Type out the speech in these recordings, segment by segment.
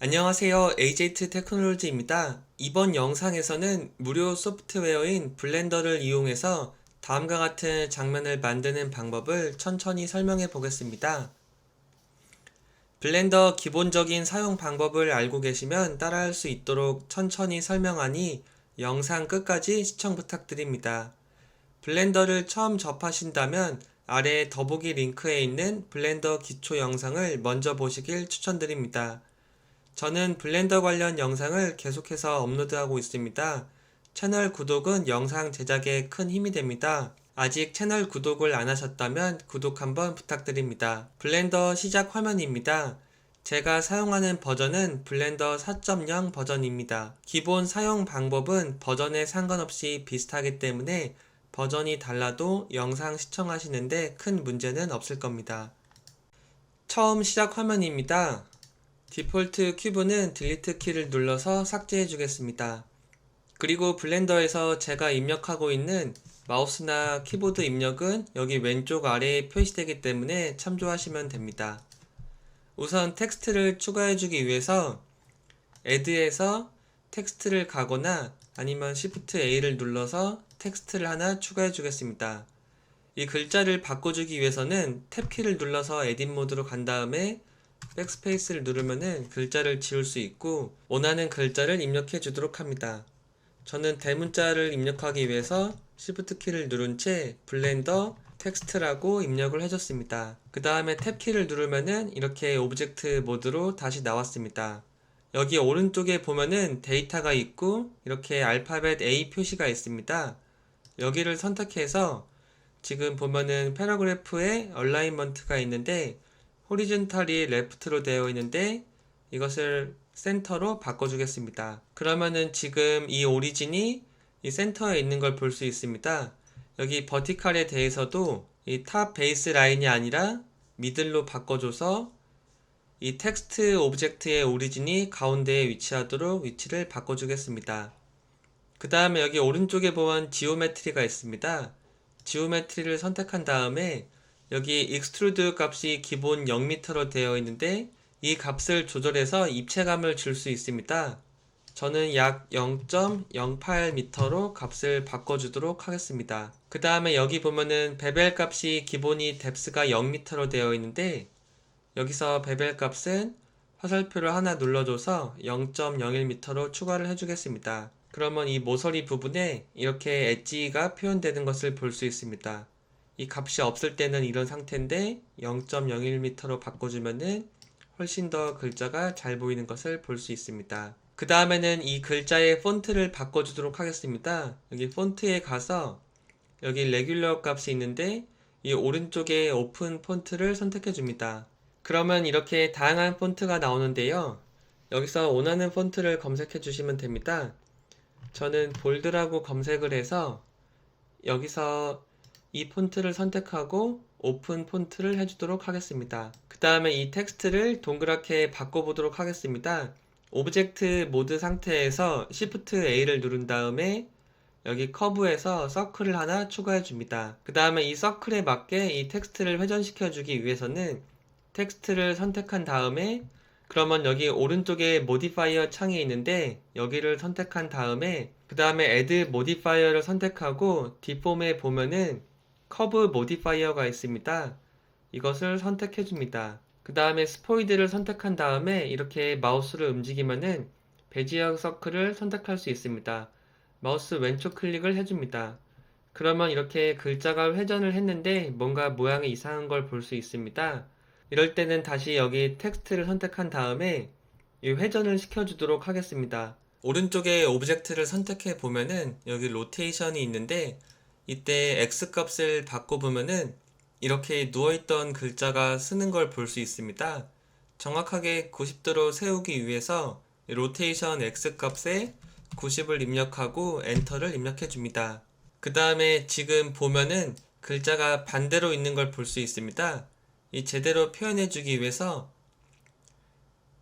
안녕하세요. AJT 테크놀로지입니다. 이번 영상에서는 무료 소프트웨어인 블렌더를 이용해서 다음과 같은 장면을 만드는 방법을 천천히 설명해 보겠습니다. 블렌더 기본적인 사용 방법을 알고 계시면 따라할 수 있도록 천천히 설명하니 영상 끝까지 시청 부탁드립니다. 블렌더를 처음 접하신다면 아래 더보기 링크에 있는 블렌더 기초 영상을 먼저 보시길 추천드립니다. 저는 블렌더 관련 영상을 계속해서 업로드하고 있습니다. 채널 구독은 영상 제작에 큰 힘이 됩니다. 아직 채널 구독을 안 하셨다면 구독 한번 부탁드립니다. 블렌더 시작 화면입니다. 제가 사용하는 버전은 블렌더 4.0 버전입니다. 기본 사용 방법은 버전에 상관없이 비슷하기 때문에 버전이 달라도 영상 시청하시는데 큰 문제는 없을 겁니다. 처음 시작 화면입니다. 디폴트 큐브는 딜리트 키를 눌러서 삭제해 주겠습니다. 그리고 블렌더에서 제가 입력하고 있는 마우스나 키보드 입력은 여기 왼쪽 아래에 표시되기 때문에 참조하시면 됩니다. 우선 텍스트를 추가해 주기 위해서 Add에서 텍스트를 가거나 아니면 Shift A를 눌러서 텍스트를 하나 추가해 주겠습니다. 이 글자를 바꿔주기 위해서는 탭키를 눌러서 에딧 모드로 간 다음에 백스페이스를 누르면은 글자를 지울 수 있고 원하는 글자를 입력해 주도록 합니다. 저는 대문자를 입력하기 위해서 Shift 키를 누른 채 블렌더 텍스트라고 입력을 해줬습니다. 그 다음에 탭 키를 누르면은 이렇게 오브젝트 모드로 다시 나왔습니다. 여기 오른쪽에 보면은 데이터가 있고 이렇게 알파벳 A 표시가 있습니다. 여기를 선택해서 지금 보면은 패러그래프에 얼라인먼트가 있는데 호리즌탈이 레프트로 되어 있는데 이것을 센터로 바꿔주겠습니다. 그러면은 지금 이 오리진이 이 센터에 있는 걸 볼 수 있습니다. 여기 버티칼에 대해서도 이 탑 베이스 라인이 아니라 미들로 바꿔줘서 이 텍스트 오브젝트의 오리진이 가운데에 위치하도록 위치를 바꿔주겠습니다. 그 다음에 여기 오른쪽에 보면 지오메트리가 있습니다. 지오메트리를 선택한 다음에 여기 익스트루드 값이 기본 0m로 되어 있는데 이 값을 조절해서 입체감을 줄 수 있습니다. 저는 약 0.08m로 값을 바꿔주도록 하겠습니다. 그 다음에 여기 보면은 베벨 값이 기본이 뎁스가 0m로 되어 있는데 여기서 베벨 값은 화살표를 하나 눌러줘서 0.01m로 추가를 해주겠습니다. 그러면 이 모서리 부분에 이렇게 엣지가 표현되는 것을 볼 수 있습니다. 이 값이 없을 때는 이런 상태인데 0.01m로 바꿔주면은 훨씬 더 글자가 잘 보이는 것을 볼 수 있습니다. 그 다음에는 이 글자의 폰트를 바꿔주도록 하겠습니다. 여기 폰트에 가서 여기 레귤러 값이 있는데 이 오른쪽에 오픈 폰트를 선택해 줍니다. 그러면 이렇게 다양한 폰트가 나오는데요. 여기서 원하는 폰트를 검색해 주시면 됩니다. 저는 볼드라고 검색을 해서 여기서 이 폰트를 선택하고 오픈 폰트를 해주도록 하겠습니다. 그 다음에 이 텍스트를 동그랗게 바꿔보도록 하겠습니다. 오브젝트 모드 상태에서 Shift A를 누른 다음에 여기 커브에서 서클을 하나 추가해 줍니다. 그 다음에 이 서클에 맞게 이 텍스트를 회전시켜 주기 위해서는 텍스트를 선택한 다음에 그러면 여기 오른쪽에 모디파이어 창이 있는데 여기를 선택한 다음에 그 다음에 Add 모디파이어를 선택하고 뒷폼에 보면은 커브 모디파이어가 있습니다. 이것을 선택해 줍니다. 그 다음에 스포이드를 선택한 다음에 이렇게 마우스를 움직이면은 베지어 서클을 선택할 수 있습니다. 마우스 왼쪽 클릭을 해줍니다. 그러면 이렇게 글자가 회전을 했는데 뭔가 모양이 이상한 걸 볼 수 있습니다. 이럴 때는 다시 여기 텍스트를 선택한 다음에 이 회전을 시켜주도록 하겠습니다. 오른쪽에 오브젝트를 선택해 보면은 여기 로테이션이 있는데 이때 X 값을 바꿔보면은 이렇게 누워있던 글자가 쓰는 걸 볼 수 있습니다. 정확하게 90도로 세우기 위해서 로테이션 X 값에 90을 입력하고 엔터를 입력해 줍니다. 그 다음에 지금 보면은 글자가 반대로 있는 걸 볼 수 있습니다. 이 제대로 표현해 주기 위해서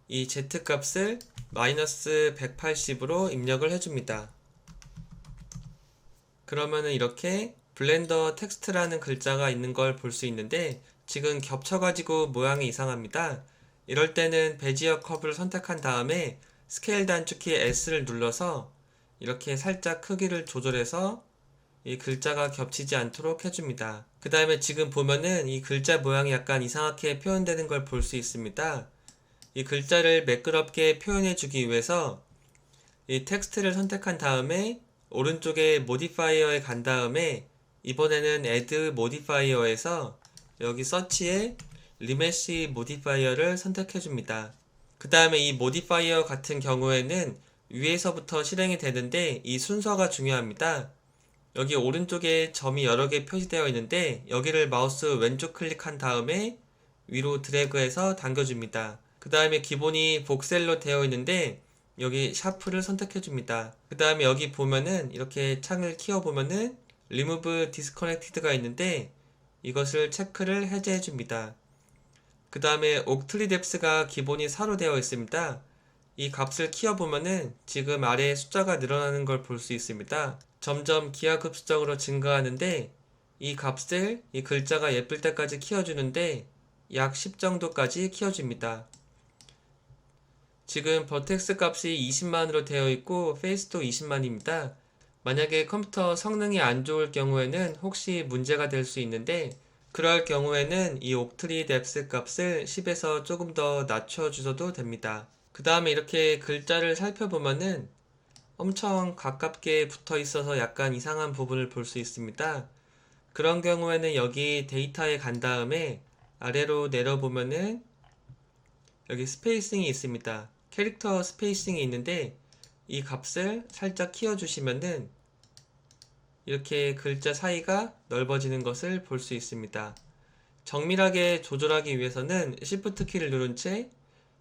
이 Z 값을 마이너스 180으로 입력을 해줍니다. 그러면은 이렇게 블렌더 텍스트라는 글자가 있는 걸 볼 수 있는데 지금 겹쳐가지고 모양이 이상합니다. 이럴 때는 베지어 커브를 선택한 다음에 스케일 단축키 S를 눌러서 이렇게 살짝 크기를 조절해서 이 글자가 겹치지 않도록 해줍니다. 그 다음에 지금 보면은 이 글자 모양이 약간 이상하게 표현되는 걸 볼 수 있습니다. 이 글자를 매끄럽게 표현해주기 위해서 이 텍스트를 선택한 다음에 오른쪽에 모디파이어에 간 다음에 이번에는 add modifier에서 여기 서치에 리메시 모디파이어를 선택해 줍니다. 그 다음에 이 모디파이어 같은 경우에는 위에서부터 실행이 되는데 이 순서가 중요합니다. 여기 오른쪽에 점이 여러 개 표시되어 있는데 여기를 마우스 왼쪽 클릭한 다음에 위로 드래그해서 당겨줍니다. 그 다음에 기본이 복셀로 되어 있는데 여기 샤프를 선택해 줍니다. 그 다음에 여기 보면은 이렇게 창을 키워 보면은 remove disconnected가 있는데 이것을 체크를 해제해 줍니다. 그 다음에 옥트리 뎁스가 기본이 4로 되어 있습니다. 이 값을 키워 보면은 지금 아래에 숫자가 늘어나는 걸 볼 수 있습니다. 점점 기하급수적으로 증가하는데 이 값을 이 글자가 예쁠 때까지 키워주는데 약 10 정도까지 키워줍니다. 지금 버텍스 값이 20만으로 되어 있고 페이스도 20만입니다. 만약에 컴퓨터 성능이 안 좋을 경우에는 혹시 문제가 될 수 있는데 그럴 경우에는 이 옥트리 뎁스 값을 10에서 조금 더 낮춰주셔도 됩니다. 그 다음에 이렇게 글자를 살펴보면은 엄청 가깝게 붙어 있어서 약간 이상한 부분을 볼 수 있습니다. 그런 경우에는 여기 데이터에 간 다음에 아래로 내려보면은 여기 스페이싱이 있습니다. 캐릭터 스페이싱이 있는데 이 값을 살짝 키워주시면은 이렇게 글자 사이가 넓어지는 것을 볼 수 있습니다. 정밀하게 조절하기 위해서는 Shift 키를 누른 채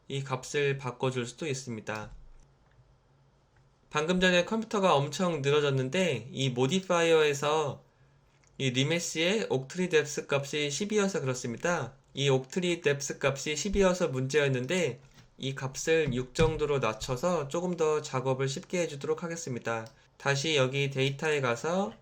이 값을 바꿔줄 수도 있습니다. 방금 전에 컴퓨터가 엄청 늘어졌는데 이 모디파이어에서 이 리메시의 옥트리 뎁스 값이 10이어서 그렇습니다. 이 옥트리 뎁스 값이 10이어서 문제였는데 이 값을 6 정도로 낮춰서 조금 더 작업을 쉽게 해주도록 하겠습니다. 다시 여기 데이터에 가서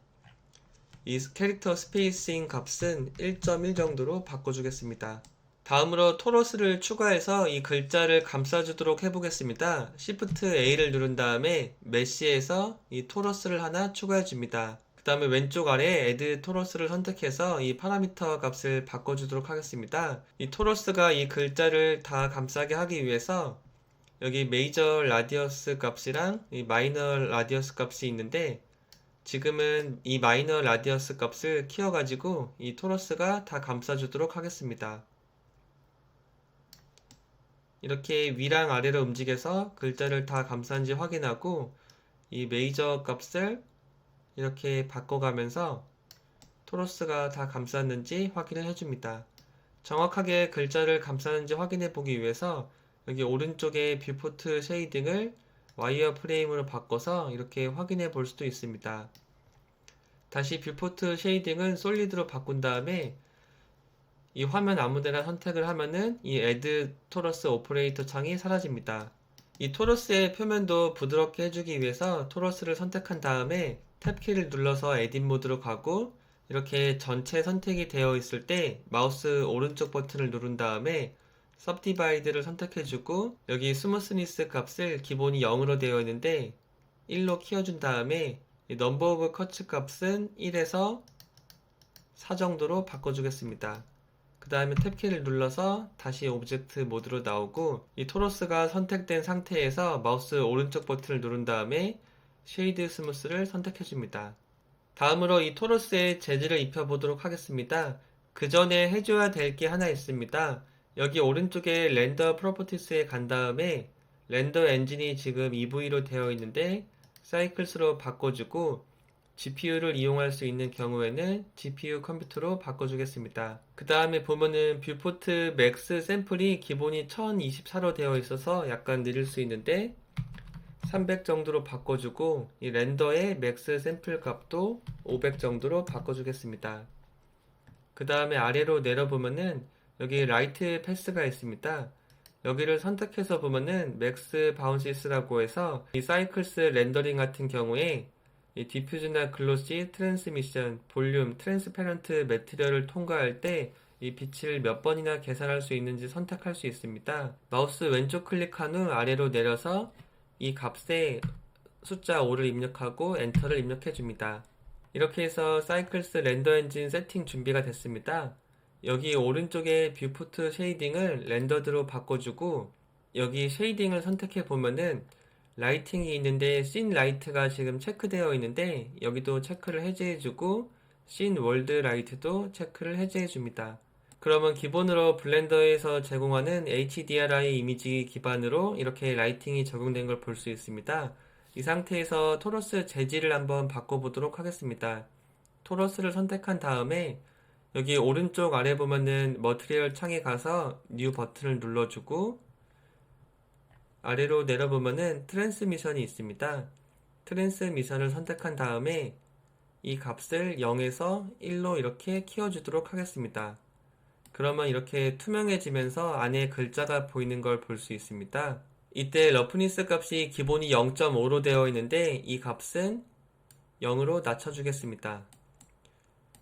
이 캐릭터 스페이싱 값은 1.1 정도로 바꿔주겠습니다. 다음으로 토러스를 추가해서 이 글자를 감싸주도록 해보겠습니다. Shift A를 누른 다음에 메시에서 이 토러스를 하나 추가해줍니다. 그 다음에 왼쪽 아래 Add 토러스를 선택해서 이 파라미터 값을 바꿔주도록 하겠습니다. 이 토러스가 이 글자를 다 감싸게 하기 위해서 여기 메이저 라디어스 값이랑 이 마이너 라디어스 값이 있는데 지금은 이 마이너 라디어스 값을 키워가지고 이 토러스가 다 감싸주도록 하겠습니다. 이렇게 위랑 아래로 움직여서 글자를 다 감싼지 확인하고 이 메이저 값을 이렇게 바꿔가면서 토러스가 다 감쌌는지 확인을 해줍니다. 정확하게 글자를 감싸는지 확인해 보기 위해서 여기 오른쪽에 뷰포트 쉐이딩을 와이어 프레임으로 바꿔서 이렇게 확인해 볼 수도 있습니다. 다시 뷰포트 쉐이딩은 솔리드로 바꾼 다음에 이 화면 아무데나 선택을 하면은 이 Add 토러스 오퍼레이터 창이 사라집니다. 이 토러스의 표면도 부드럽게 해주기 위해서 토러스를 선택한 다음에 탭키를 눌러서 에딧 모드로 가고 이렇게 전체 선택이 되어 있을 때 마우스 오른쪽 버튼을 누른 다음에 Subdivide를 선택해주고 여기 스무스니스 값을 기본이 0으로 되어 있는데 1로 키워준 다음에 이 Number of Cuts 값은 1에서 4 정도로 바꿔주겠습니다. 그 다음에 탭키를 눌러서 다시 오브젝트 모드로 나오고 이 토러스가 선택된 상태에서 마우스 오른쪽 버튼을 누른 다음에 쉐이드 스무스를 선택해 줍니다. 다음으로 이 토러스에 재질을 입혀 보도록 하겠습니다. 그 전에 해줘야 될 게 하나 있습니다. 여기 오른쪽에 렌더 프로퍼티스에 간 다음에 렌더 엔진이 지금 EV로 되어 있는데 사이클스로 바꿔주고 GPU를 이용할 수 있는 경우에는 GPU 컴퓨터로 바꿔주겠습니다. 그 다음에 보면은 뷰포트 맥스 샘플이 기본이 1024로 되어 있어서 약간 느릴 수 있는데 300 정도로 바꿔주고 이 렌더의 맥스 샘플 값도 500 정도로 바꿔주겠습니다. 그 다음에 아래로 내려보면은 여기 라이트 패스가 있습니다. 여기를 선택해서 보면은 맥스 바운시스라고 해서 이 사이클스 렌더링 같은 경우에 이 디퓨즈나 글로시, 트랜스미션, 볼륨, 트랜스페런트 매트리얼을 통과할 때 이 빛을 몇 번이나 계산할 수 있는지 선택할 수 있습니다. 마우스 왼쪽 클릭한 후 아래로 내려서 이 값에 숫자 5를 입력하고 엔터를 입력해 줍니다. 이렇게 해서 사이클스 렌더 엔진 세팅 준비가 됐습니다. 여기 오른쪽에 뷰포트 쉐이딩을 렌더드로 바꿔주고 여기 쉐이딩을 선택해 보면은 라이팅이 있는데 씬 라이트가 지금 체크되어 있는데 여기도 체크를 해제해주고 씬 월드 라이트도 체크를 해제해줍니다. 그러면 기본으로 블렌더에서 제공하는 HDRI 이미지 기반으로 이렇게 라이팅이 적용된 걸 볼 수 있습니다. 이 상태에서 토러스 재질을 한번 바꿔보도록 하겠습니다. 토러스를 선택한 다음에 여기 오른쪽 아래 보면은 머티리얼 창에 가서 뉴 버튼을 눌러주고 아래로 내려보면은 트랜스미션이 있습니다. 트랜스미션을 선택한 다음에 이 값을 0에서 1로 이렇게 키워주도록 하겠습니다. 그러면 이렇게 투명해지면서 안에 글자가 보이는 걸 볼 수 있습니다. 이때 러프니스 값이 기본이 0.5로 되어 있는데 이 값은 0으로 낮춰주겠습니다.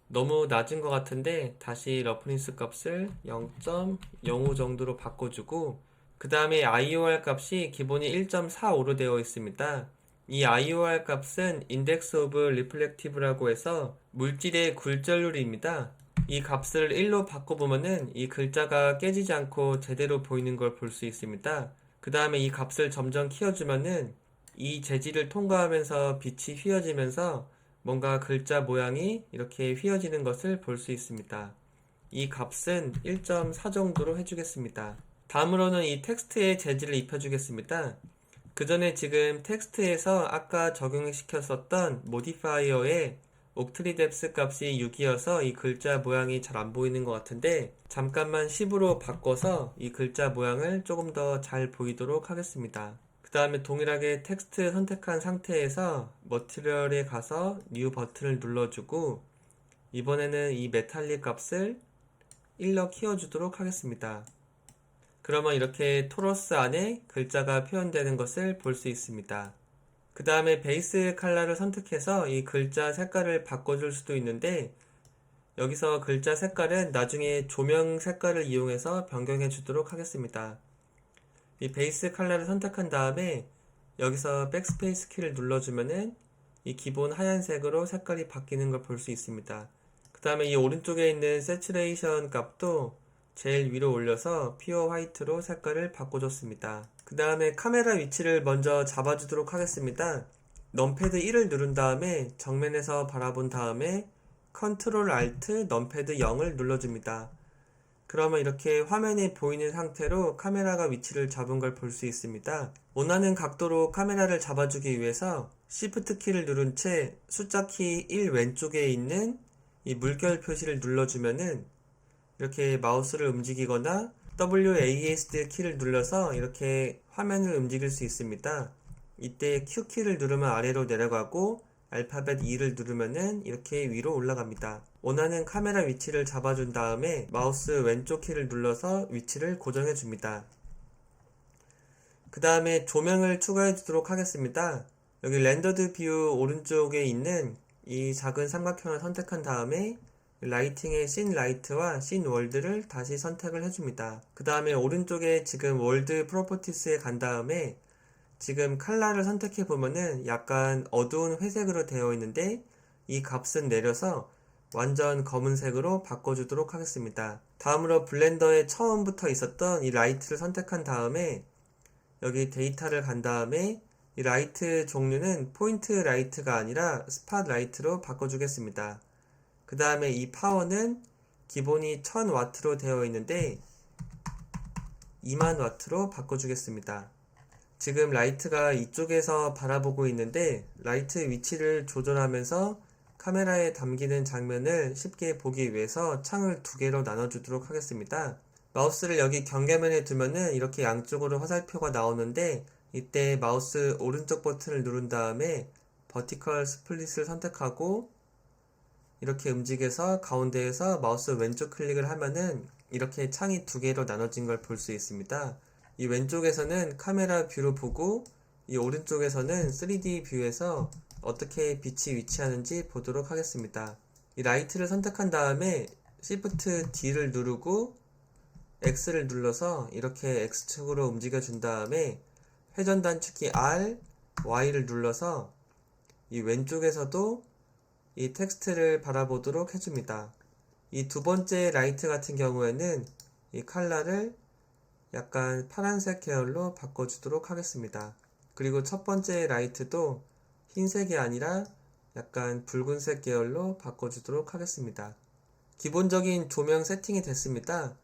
너무 낮은 것 같은데 다시 러프니스 값을 0.05 정도로 바꿔주고 그 다음에 IOR 값이 기본이 1.45로 되어 있습니다. 이 IOR 값은 인덱스 오브 리플렉티브라고 해서 물질의 굴절률입니다. 이 값을 1로 바꿔보면은 이 글자가 깨지지 않고 제대로 보이는 걸 볼 수 있습니다. 그 다음에 이 값을 점점 키워주면은 이 재질을 통과하면서 빛이 휘어지면서 뭔가 글자 모양이 이렇게 휘어지는 것을 볼 수 있습니다. 이 값은 1.4 정도로 해주겠습니다. 다음으로는 이 텍스트에 재질을 입혀주겠습니다. 그 전에 지금 텍스트에서 아까 적용시켰었던 모디파이어에 옥트리 뎁스 값이 6이어서 이 글자 모양이 잘 안 보이는 것 같은데 잠깐만 10으로 바꿔서 이 글자 모양을 조금 더 잘 보이도록 하겠습니다. 그 다음에 동일하게 텍스트 선택한 상태에서 머티리얼에 가서 뉴 버튼을 눌러주고 이번에는 이 메탈릭 값을 1로 키워주도록 하겠습니다. 그러면 이렇게 토러스 안에 글자가 표현되는 것을 볼 수 있습니다. 그 다음에 베이스 컬러를 선택해서 이 글자 색깔을 바꿔줄 수도 있는데 여기서 글자 색깔은 나중에 조명 색깔을 이용해서 변경해 주도록 하겠습니다. 이 베이스 컬러를 선택한 다음에 여기서 백스페이스 키를 눌러주면은 이 기본 하얀색으로 색깔이 바뀌는 걸 볼 수 있습니다. 그 다음에 이 오른쪽에 있는 세츄레이션 값도 제일 위로 올려서 퓨어 화이트로 색깔을 바꿔줬습니다. 그 다음에 카메라 위치를 먼저 잡아주도록 하겠습니다. 넘패드 1을 누른 다음에 정면에서 바라본 다음에 컨트롤 알트 넘패드 0을 눌러줍니다. 그러면 이렇게 화면에 보이는 상태로 카메라가 위치를 잡은 걸 볼 수 있습니다. 원하는 각도로 카메라를 잡아주기 위해서 Shift 키를 누른 채 숫자 키 1 왼쪽에 있는 이 물결 표시를 눌러주면은 이렇게 마우스를 움직이거나 WASD 키를 눌러서 이렇게 화면을 움직일 수 있습니다. 이때 Q 키를 누르면 아래로 내려가고 알파벳 2를 누르면은 이렇게 위로 올라갑니다. 원하는 카메라 위치를 잡아준 다음에 마우스 왼쪽 키를 눌러서 위치를 고정해 줍니다. 그 다음에 조명을 추가해 주도록 하겠습니다. 여기 렌더드 뷰 오른쪽에 있는 이 작은 삼각형을 선택한 다음에 라이팅의 씬 라이트와 씬 월드를 다시 선택을 해줍니다. 그 다음에 오른쪽에 지금 월드 프로퍼티스에 간 다음에 지금 컬러를 선택해 보면은 약간 어두운 회색으로 되어 있는데 이 값은 내려서 완전 검은색으로 바꿔주도록 하겠습니다. 다음으로 블렌더에 처음부터 있었던 이 라이트를 선택한 다음에 여기 데이터를 간 다음에 이 라이트 종류는 포인트 라이트가 아니라 스팟 라이트로 바꿔주겠습니다. 그 다음에 이 파워는 기본이 1000W로 되어 있는데 20,000W로 바꿔주겠습니다. 지금 라이트가 이쪽에서 바라보고 있는데 라이트 위치를 조절하면서 카메라에 담기는 장면을 쉽게 보기 위해서 창을 두 개로 나눠주도록 하겠습니다. 마우스를 여기 경계면에 두면은 이렇게 양쪽으로 화살표가 나오는데 이때 마우스 오른쪽 버튼을 누른 다음에 버티컬 스플릿을 선택하고 이렇게 움직여서 가운데에서 마우스 왼쪽 클릭을 하면은 이렇게 창이 두 개로 나눠진 걸 볼 수 있습니다. 이 왼쪽에서는 카메라 뷰로 보고 이 오른쪽에서는 3D 뷰에서 어떻게 빛이 위치하는지 보도록 하겠습니다. 이 라이트를 선택한 다음에 Shift D를 누르고 X를 눌러서 이렇게 X축으로 움직여 준 다음에 회전 단축키 R, Y를 눌러서 이 왼쪽에서도 이 텍스트를 바라보도록 해줍니다. 이 두 번째 라이트 같은 경우에는 이 컬러를 약간 파란색 계열로 바꿔주도록 하겠습니다. 그리고 첫 번째 라이트도 흰색이 아니라 약간 붉은색 계열로 바꿔주도록 하겠습니다. 기본적인 조명 세팅이 됐습니다.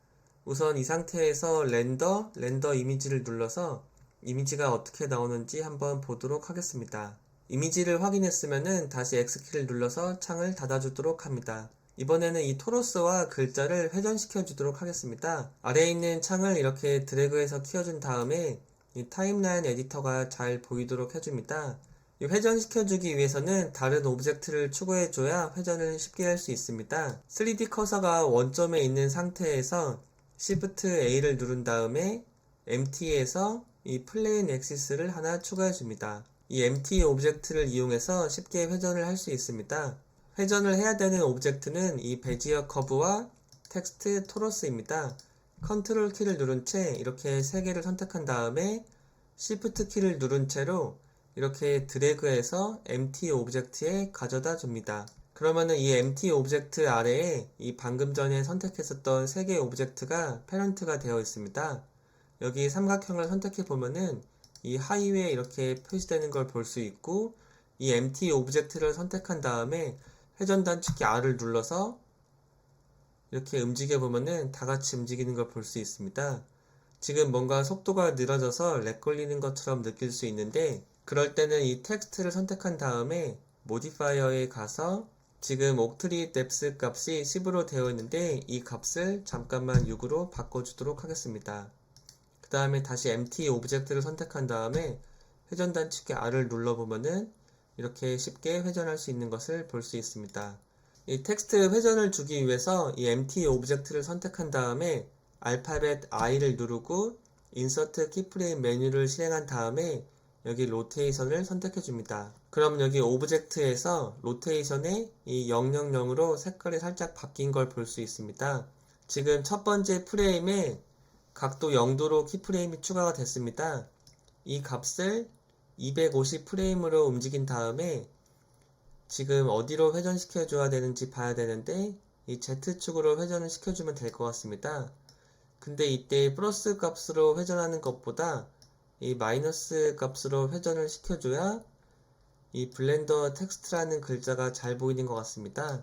우선 이 상태에서 렌더 이미지를 눌러서 이미지가 어떻게 나오는지 한번 보도록 하겠습니다. 이미지를 확인했으면 다시 X키를 눌러서 창을 닫아주도록 합니다. 이번에는 이 토로스와 글자를 회전시켜 주도록 하겠습니다. 아래에 있는 창을 이렇게 드래그해서 키워준 다음에 이 타임라인 에디터가 잘 보이도록 해줍니다. 이 회전시켜주기 위해서는 다른 오브젝트를 추가해줘야 회전을 쉽게 할 수 있습니다. 3D 커서가 원점에 있는 상태에서 Shift A를 누른 다음에 MT에서 이 플레인 엑시스를 하나 추가해줍니다. 이 MT 오브젝트를 이용해서 쉽게 회전을 할 수 있습니다. 회전을 해야 되는 오브젝트는 이 베지어 커브와 텍스트 토러스입니다. 컨트롤 키를 누른 채 이렇게 세 개를 선택한 다음에 Shift 키를 누른 채로 이렇게 드래그해서 MT 오브젝트에 가져다 줍니다. 그러면은 이 MT 오브젝트 아래에 이 방금 전에 선택했었던 세 개의 오브젝트가 패런트가 되어 있습니다. 여기 삼각형을 선택해 보면은 이 하위에 이렇게 표시되는 걸 볼 수 있고, 이 MT 오브젝트를 선택한 다음에 회전 단축키 R을 눌러서 이렇게 움직여 보면은 다 같이 움직이는 걸 볼 수 있습니다. 지금 뭔가 속도가 늘어져서 렉 걸리는 것처럼 느낄 수 있는데, 그럴 때는 이 텍스트를 선택한 다음에 모디파이어에 가서 지금 옥트리 뎁스 값이 10으로 되어 있는데 이 값을 잠깐만 6으로 바꿔주도록 하겠습니다. 그 다음에 다시 MT 오브젝트를 선택한 다음에 회전 단축키 R을 눌러보면은 이렇게 쉽게 회전할 수 있는 것을 볼 수 있습니다. 이 텍스트 회전을 주기 위해서 이 MT 오브젝트를 선택한 다음에 알파벳 I를 누르고 인서트 키프레임 메뉴를 실행한 다음에 여기 로테이션을 선택해 줍니다. 그럼 여기 오브젝트에서 로테이션에 이 000으로 색깔이 살짝 바뀐 걸 볼 수 있습니다. 지금 첫 번째 프레임에 각도 0도로 키프레임이 추가가 됐습니다. 이 값을 250 프레임으로 움직인 다음에 지금 어디로 회전시켜 줘야 되는지 봐야 되는데 이 Z축으로 회전을 시켜주면 될 것 같습니다. 근데 이때 플러스 값으로 회전하는 것보다 이 마이너스 값으로 회전을 시켜줘야 이 블렌더 텍스트라는 글자가 잘 보이는 것 같습니다.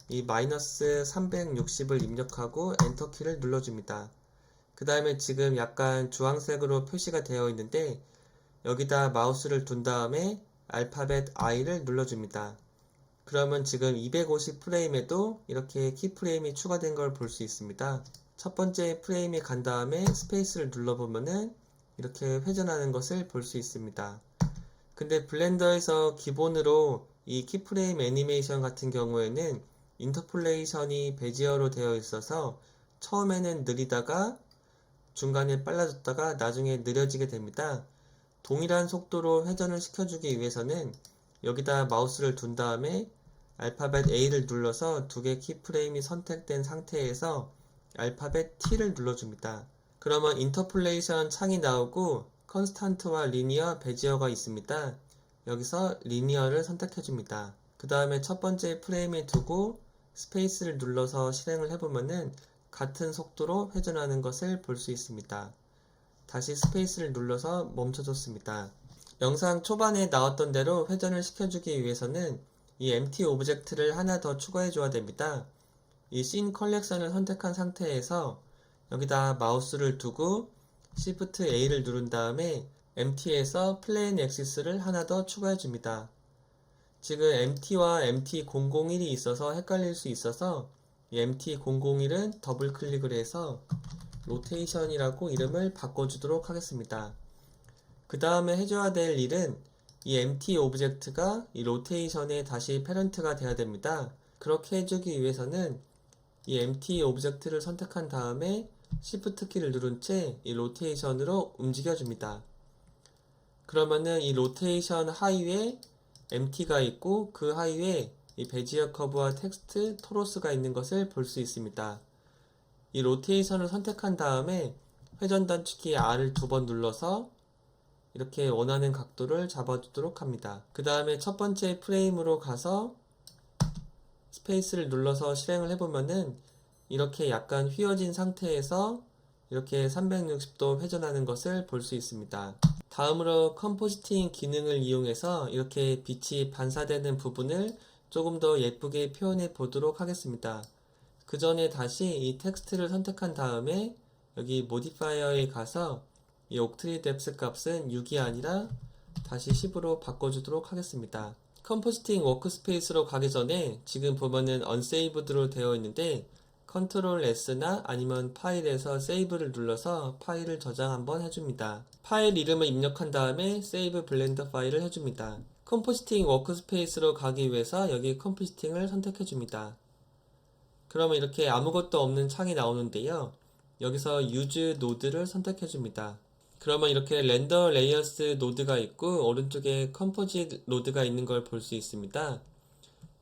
이 마이너스 360을 입력하고 엔터키를 눌러줍니다. 그 다음에 지금 약간 주황색으로 표시가 되어 있는데 여기다 마우스를 둔 다음에 알파벳 I를 눌러줍니다. 그러면 지금 250 프레임에도 이렇게 키프레임이 추가된 걸 볼 수 있습니다. 첫 번째 프레임에 간 다음에 스페이스를 눌러보면은 이렇게 회전하는 것을 볼 수 있습니다. 근데 블렌더에서 기본으로 이 키프레임 애니메이션 같은 경우에는 인터폴레이션이 베지어로 되어 있어서 처음에는 느리다가 중간에 빨라졌다가 나중에 느려지게 됩니다. 동일한 속도로 회전을 시켜주기 위해서는 여기다 마우스를 둔 다음에 알파벳 A를 눌러서 두 개 키프레임이 선택된 상태에서 알파벳 T를 눌러줍니다. 그러면 인터폴레이션 창이 나오고 컨스탄트와 리니어, 베지어가 있습니다. 여기서 리니어를 선택해줍니다. 그 다음에 첫 번째 프레임에 두고 스페이스를 눌러서 실행을 해보면은 같은 속도로 회전하는 것을 볼 수 있습니다. 다시 스페이스를 눌러서 멈춰줬습니다. 영상 초반에 나왔던 대로 회전을 시켜주기 위해서는 이 MT 오브젝트를 하나 더 추가해줘야 됩니다. 이 씬 컬렉션을 선택한 상태에서 여기다 마우스를 두고 Shift A를 누른 다음에 MT에서 플레인 엑시스를 하나 더 추가해줍니다. 지금 MT와 MT001이 있어서 헷갈릴 수 있어서 이 MT001은 더블 클릭을 해서 로테이션이라고 이름을 바꿔주도록 하겠습니다. 그 다음에 해줘야 될 일은 이 MT 오브젝트가 이 로테이션의 다시 패런트가 돼야 됩니다. 그렇게 해주기 위해서는 이 MT 오브젝트를 선택한 다음에 Shift 키를 누른 채 이 로테이션으로 움직여줍니다. 그러면은 이 로테이션 하위에 MT가 있고 그 하위에 이 베지어 커브와 텍스트, 토로스가 있는 것을 볼 수 있습니다. 이 로테이션을 선택한 다음에 회전 단축키 R을 2번 눌러서 이렇게 원하는 각도를 잡아주도록 합니다. 그 다음에 첫 번째 프레임으로 가서 스페이스를 눌러서 실행을 해보면은 이렇게 약간 휘어진 상태에서 이렇게 360도 회전하는 것을 볼 수 있습니다. 다음으로 컴포지팅 기능을 이용해서 이렇게 빛이 반사되는 부분을 조금 더 예쁘게 표현해 보도록 하겠습니다. 그 전에 다시 이 텍스트를 선택한 다음에 여기 모디파이어에 가서 이 옥트리 뎁스 값은 6이 아니라 다시 10으로 바꿔주도록 하겠습니다. 컴포지팅 워크스페이스로 가기 전에 지금 보면은 언세이브드로 되어 있는데 컨트롤 S나 아니면 파일에서 세이브를 눌러서 파일을 저장 한번 해줍니다. 파일 이름을 입력한 다음에 세이브 블렌더 파일을 해줍니다. 컴포지팅 워크스페이스로 가기 위해서 여기 컴포지팅을 선택해줍니다. 그러면 이렇게 아무것도 없는 창이 나오는데요. 여기서 use 노드를 선택해줍니다. 그러면 이렇게 렌더 레이어스 노드가 있고 오른쪽에 컴포짓 노드가 있는 걸 볼 수 있습니다.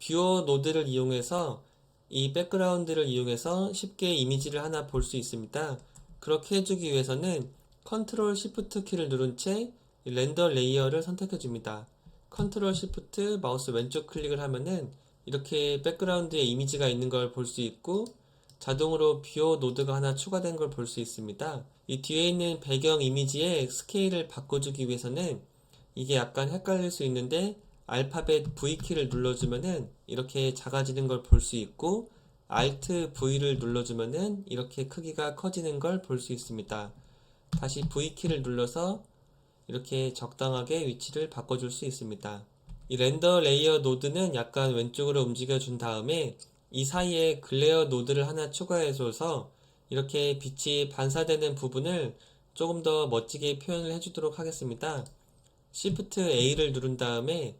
뷰어 노드를 이용해서 이 백그라운드를 이용해서 쉽게 이미지를 하나 볼 수 있습니다. 그렇게 해주기 위해서는 컨트롤 시프트 키를 누른 채 렌더 레이어를 선택해 줍니다. 컨트롤 시프트 마우스 왼쪽 클릭을 하면은 이렇게 백그라운드에 이미지가 있는 걸 볼 수 있고 자동으로 뷰어 노드가 하나 추가된 걸 볼 수 있습니다. 이 뒤에 있는 배경 이미지의 스케일을 바꿔주기 위해서는 이게 약간 헷갈릴 수 있는데 알파벳 V키를 눌러주면은 이렇게 작아지는 걸 볼 수 있고 Alt V를 눌러주면은 이렇게 크기가 커지는 걸 볼 수 있습니다. 다시 V키를 눌러서 이렇게 적당하게 위치를 바꿔줄 수 있습니다. 이 렌더 레이어 노드는 약간 왼쪽으로 움직여 준 다음에 이 사이에 글레어 노드를 하나 추가해줘서 이렇게 빛이 반사되는 부분을 조금 더 멋지게 표현을 해주도록 하겠습니다. Shift A를 누른 다음에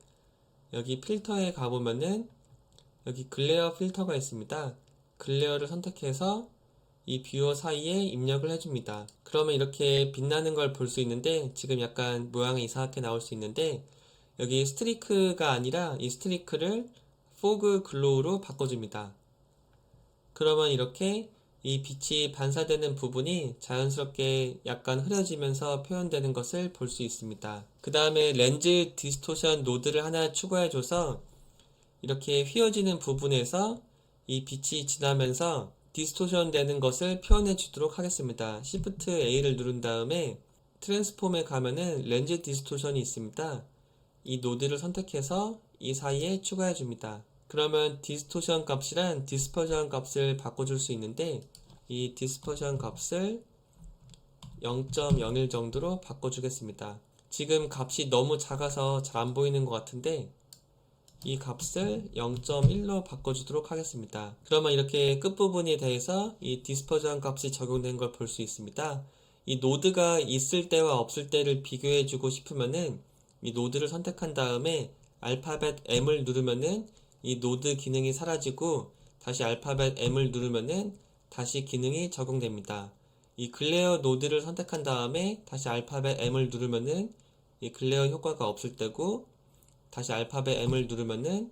여기 필터에 가보면은 여기 글레어 필터가 있습니다. 글레어를 선택해서 이 뷰어 사이에 입력을 해줍니다. 그러면 이렇게 빛나는 걸 볼 수 있는데 지금 약간 모양이 이상하게 나올 수 있는데 여기 스트리크가 아니라 이 스트리크를 포그 글로우로 바꿔줍니다. 그러면 이렇게 이 빛이 반사되는 부분이 자연스럽게 약간 흐려지면서 표현되는 것을 볼 수 있습니다. 그 다음에 렌즈 디스토션 노드를 하나 추가해줘서 이렇게 휘어지는 부분에서 이 빛이 지나면서 디스토션 되는 것을 표현해 주도록 하겠습니다. Shift A를 누른 다음에 트랜스폼에 가면은 렌즈 디스토션이 있습니다. 이 노드를 선택해서 이 사이에 추가해 줍니다. 그러면 디스토션 값이란 디스퍼전 값을 바꿔줄 수 있는데 이 디스퍼전 값을 0.01 정도로 바꿔주겠습니다. 지금 값이 너무 작아서 잘 안 보이는 것 같은데 이 값을 0.1로 바꿔주도록 하겠습니다. 그러면 이렇게 끝부분에 대해서 이 디스퍼전 값이 적용된 걸 볼 수 있습니다. 이 노드가 있을 때와 없을 때를 비교해주고 싶으면은 이 노드를 선택한 다음에 알파벳 M을 누르면은 이 노드 기능이 사라지고 다시 알파벳 M을 누르면은 다시 기능이 적용됩니다. 이 글레어 노드를 선택한 다음에 다시 알파벳 M을 누르면은 이 글레어 효과가 없을 때고 다시 알파벳 M을 누르면은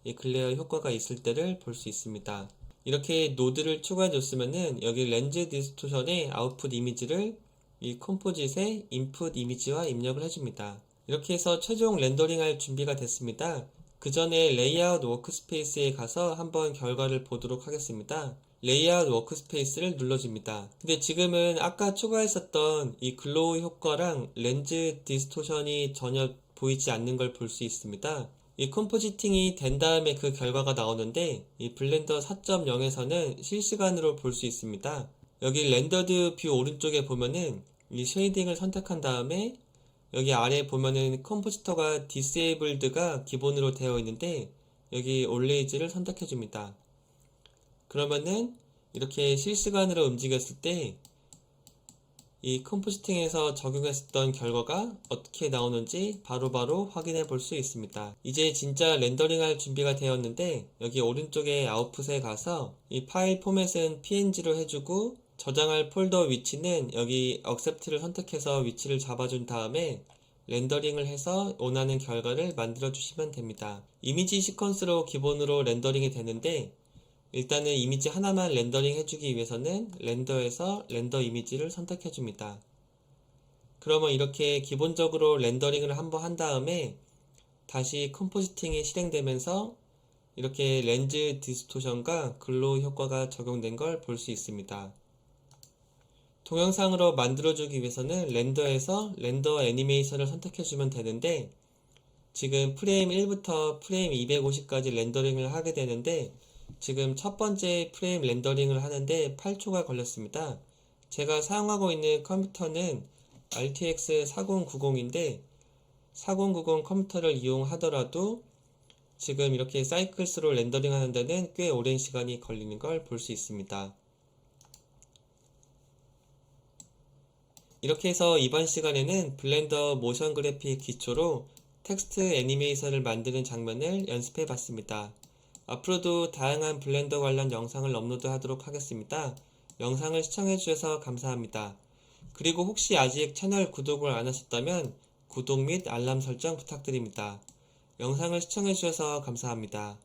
이 글레어 효과가 있을 때를 볼 수 있습니다. 이렇게 노드를 추가해 줬으면은 여기 렌즈 디스토션의 아웃풋 이미지를 이 컴포짓의 인풋 이미지와 입력을 해줍니다. 이렇게 해서 최종 렌더링 할 준비가 됐습니다. 그 전에 레이아웃 워크스페이스에 가서 한번 결과를 보도록 하겠습니다. 레이아웃 워크스페이스를 눌러줍니다. 근데 지금은 아까 추가했었던 이 글로우 효과랑 렌즈 디스토션이 전혀 보이지 않는 걸 볼 수 있습니다. 이 컴포지팅이 된 다음에 그 결과가 나오는데 이 블렌더 4.0에서는 실시간으로 볼 수 있습니다. 여기 렌더드 뷰 오른쪽에 보면은 이 쉐이딩을 선택한 다음에 여기 아래 보면은 컴포지터가 디세이블드가 기본으로 되어 있는데 여기 올레이즈를 선택해 줍니다. 그러면은 이렇게 실시간으로 움직였을 때 이 컴포지팅에서 적용했었던 결과가 어떻게 나오는지 바로바로 확인해 볼 수 있습니다. 이제 진짜 렌더링 할 준비가 되었는데 여기 오른쪽에 아웃풋에 가서 이 파일 포맷은 png로 해주고 저장할 폴더 위치는 여기 accept를 선택해서 위치를 잡아준 다음에 렌더링을 해서 원하는 결과를 만들어 주시면 됩니다. 이미지 시퀀스로 기본으로 렌더링이 되는데 일단은 이미지 하나만 렌더링 해주기 위해서는 렌더에서 렌더 이미지를 선택해 줍니다. 그러면 이렇게 기본적으로 렌더링을 한번 한 다음에 다시 컴포지팅이 실행되면서 이렇게 렌즈 디스토션과 글로우 효과가 적용된 걸 볼 수 있습니다. 동영상으로 만들어주기 위해서는 렌더에서 렌더 애니메이션을 선택해주면 되는데 지금 프레임 1부터 프레임 250까지 렌더링을 하게 되는데 지금 첫 번째 프레임 렌더링을 하는데 8초가 걸렸습니다. 제가 사용하고 있는 컴퓨터는 RTX 4090인데 4090 컴퓨터를 이용하더라도 지금 이렇게 사이클스로 렌더링 하는 데는 꽤 오랜 시간이 걸리는 걸 볼 수 있습니다. 이렇게 해서 이번 시간에는 블렌더 모션 그래픽 기초로 텍스트 애니메이션을 만드는 장면을 연습해 봤습니다. 앞으로도 다양한 블렌더 관련 영상을 업로드 하도록 하겠습니다. 영상을 시청해 주셔서 감사합니다. 그리고 혹시 아직 채널 구독을 안 하셨다면 구독 및 알람 설정 부탁드립니다. 영상을 시청해 주셔서 감사합니다.